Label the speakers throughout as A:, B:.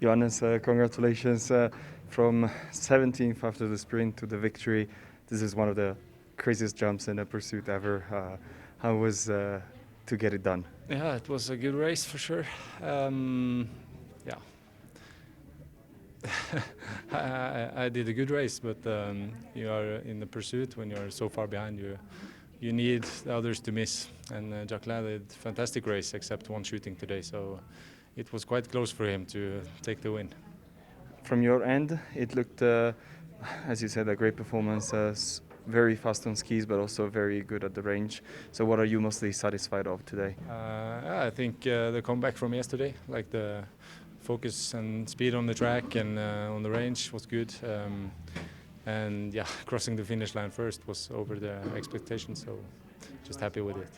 A: Johannes, congratulations from 17th after the sprint to the victory. This is one of the craziest jumps in a pursuit ever. How was to get it done?
B: Yeah, it was a good race for sure. Yeah, I did a good race, but you are in the pursuit when you're so far behind. You need the others to miss, and Jacquelin did a fantastic race except one shooting today, so it was quite close for him to take the win.
A: From your end, it looked, as you said, a great performance. Very fast on skis, but also very good at the range. So, what are you mostly satisfied of today?
B: I think the comeback from yesterday, like the focus and speed on the track and on the range was good. And yeah, crossing the finish line first was over the expectations, so just happy with it.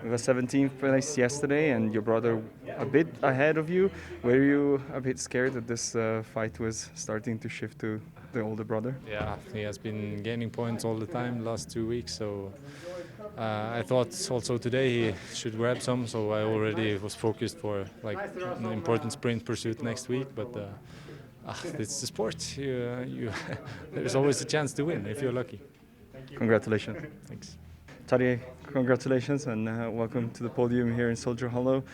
A: You were 17th place yesterday, and your brother a bit ahead of you. Were you a bit scared that this fight was starting to shift to the older brother?
B: Yeah, he has been gaining points all the time last 2 weeks, so I thought also today he should grab some. So I already was focused for like an important sprint pursuit next week, but. It's the sport. There's always a chance to win if you're lucky.
A: Congratulations.
B: Thanks.
A: Tarjei, congratulations and welcome to the podium here in Soldier Hollow.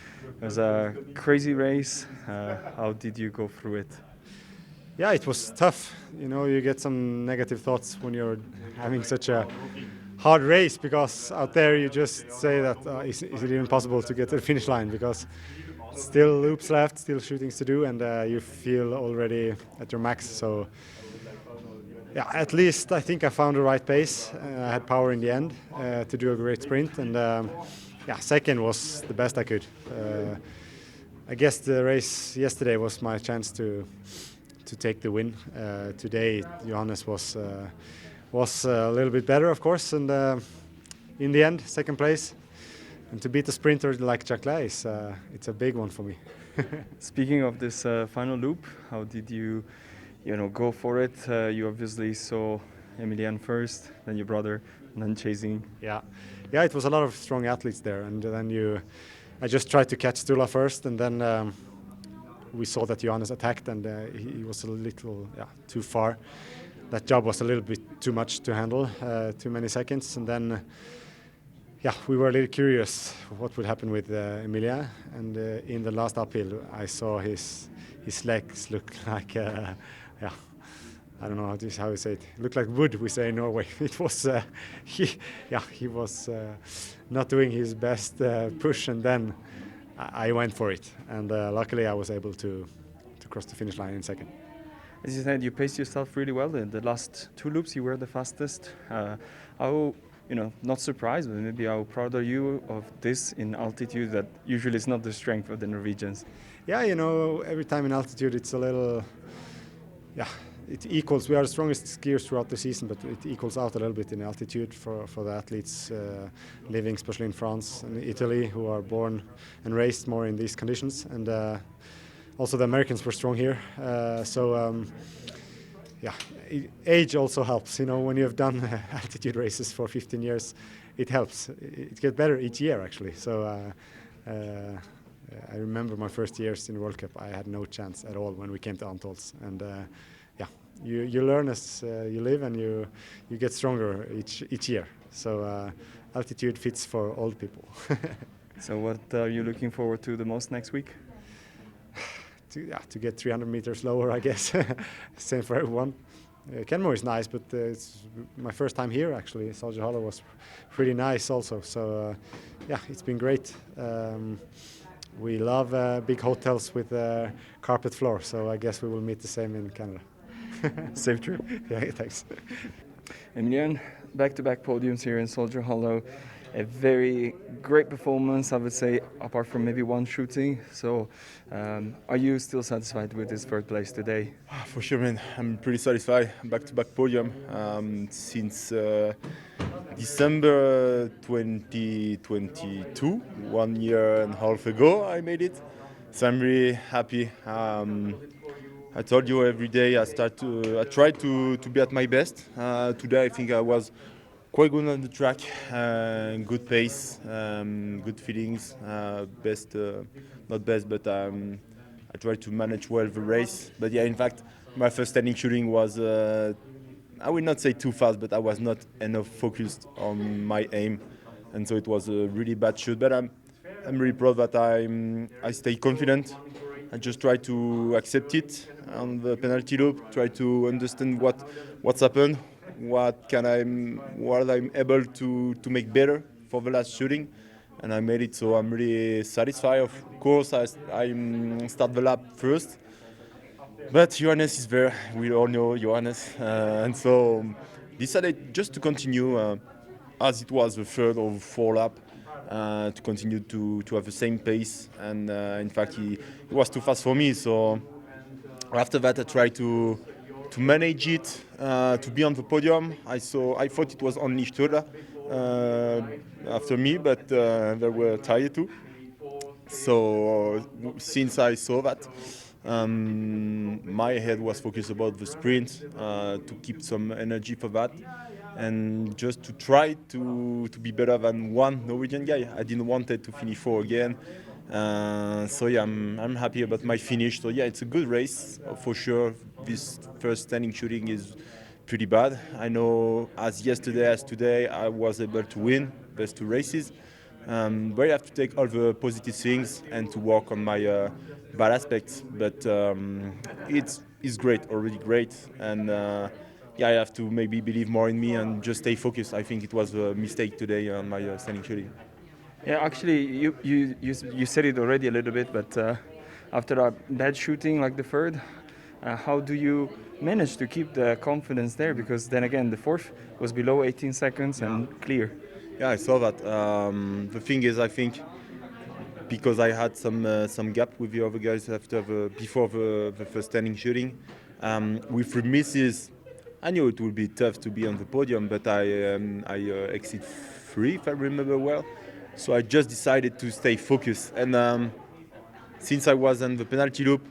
A: It was a crazy race. How did you go through it?
C: Yeah, it was tough. You know, you get some negative thoughts when you're having such a hard race, because out there you just say that is it even possible to get to the finish line, because still loops left, still shootings to do, and you feel already at your max. So yeah, at least I think I found the right pace. I had power in the end to do a great sprint, and yeah, second was the best I could. I guess the race yesterday was my chance to take the win. Today Johannes was a little bit better, of course, and in the end, second place. And to beat a sprinter like Jacquelin it's a big one for me.
A: Speaking of this final loop, how did you go for it? You obviously saw Emilien first, then your brother, and then chasing.
C: Yeah, it was a lot of strong athletes there, and then I just tried to catch Stula first, and then we saw that Johannes attacked, and he was a little too far. That job was a little bit too much to handle, too many seconds, and then. Yeah, we were a little curious what would happen with Emilien, and in the last uphill I saw his legs look like, I don't know how you say it. Looked like wood, we say in Norway. It was he was not doing his best push, and then I went for it, and luckily I was able to cross the finish line in second.
A: As you said, you paced yourself really well. In the last two loops, you were the fastest. How? Not surprised, but maybe how proud are you of this in altitude that usually is not the strength of the Norwegians?
C: Yeah, every time in altitude it's a little, it equals. We are the strongest skiers throughout the season, but it equals out a little bit in altitude for the athletes living, especially in France and Italy, who are born and raised more in these conditions. And also the Americans were strong here. Yeah, age also helps. When you have done altitude races for 15 years, it helps. It gets better each year, actually. So I remember my first years in the World Cup, I had no chance at all when we came to Antholz. And you learn as you live, and you get stronger each year. So altitude fits for old people.
A: So what are you looking forward to the most next week?
C: To get 300 meters lower, I guess. Same for everyone. Kenmore is nice, but it's my first time here, actually. Soldier Hollow was pretty nice also. So, it's been great. We love big hotels with carpet floor, so I guess we will meet the same in Canada.
A: Safe trip.
C: Yeah, thanks.
A: Emilien, back-to-back podiums here in Soldier Hollow. A very great performance, I would say, apart from maybe one shooting. So, are you still satisfied with this third place today?
D: For sure, man. I'm pretty satisfied. Back-to-back podium since December 2022, 1 year and a half ago, I made it. So I'm really happy. I told you every day I try to be at my best. Today I think I was quite good on the track, good pace, good feelings, not best, but I tried to manage well the race. But yeah, in fact, my first standing shooting was, I will not say too fast, but I was not enough focused on my aim. And so it was a really bad shoot. But I'm really proud that I stay confident. I just try to accept it on the penalty loop, try to understand what's happened, what I'm able to make better for the last shooting, and I made it. So I'm really satisfied. Of course, I start the lap first, but Johannes is there. We all know Johannes, and so decided just to continue as it was the third or fourth lap. To continue to have the same pace, and in fact he was too fast for me. So after that I tried to manage it, to be on the podium. I thought it was only Stola after me, but there were Tarjei too. So since I saw that, my head was focused about the sprint, to keep some energy for that, and just to try to be better than one Norwegian guy. I didn't want it to finish 4 again. So yeah, I'm happy about my finish. So yeah, it's a good race for sure. This first standing shooting is pretty bad. I know as yesterday as today I was able to win those 2 races. But I have to take all the positive things and to work on my bad aspects. But it's great, already great. And yeah, I have to maybe believe more in me and just stay focused. I think it was a mistake today on my standing shooting.
A: Yeah, actually, you said it already a little bit, but after a bad shooting like the third, how do you manage to keep the confidence there? Because then again, the fourth was below 18 seconds and clear.
D: Yeah, I saw that. The thing is, I think because I had some gap with the other guys before the first standing shooting, with 3 misses, I knew it would be tough to be on the podium, but I exit 3 if I remember well. So I just decided to stay focused. And since I was on the penalty loop,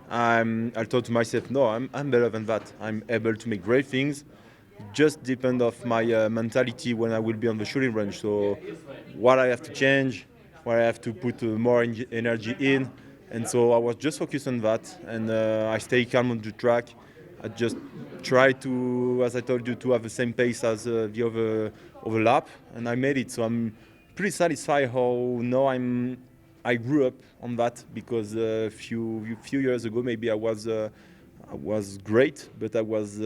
D: I thought to myself, no, I'm better than that. I'm able to make great things. Just depend of my mentality when I will be on the shooting range. So what I have to change, what I have to put more energy in. And so I was just focused on that, and I stay calm on the track. I just try to, as I told you, to have the same pace as the other lap, and I made it. So I'm pretty satisfied how now I grew up on that, because a few years ago maybe I was great, but I was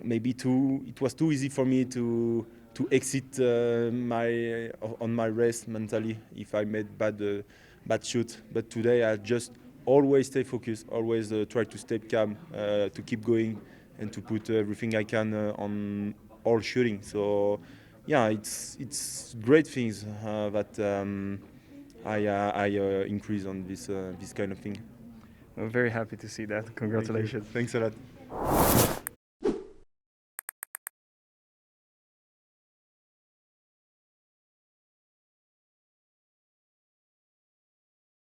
D: maybe it was too easy for me to exit on my race mentally if I made bad shoot. But today I just always stay focused, always try to stay calm, to keep going and to put everything I can on all shooting. So yeah, it's great things that I increase on this kind of thing.
A: I'm very happy to see that. Congratulations.
D: Thanks a lot.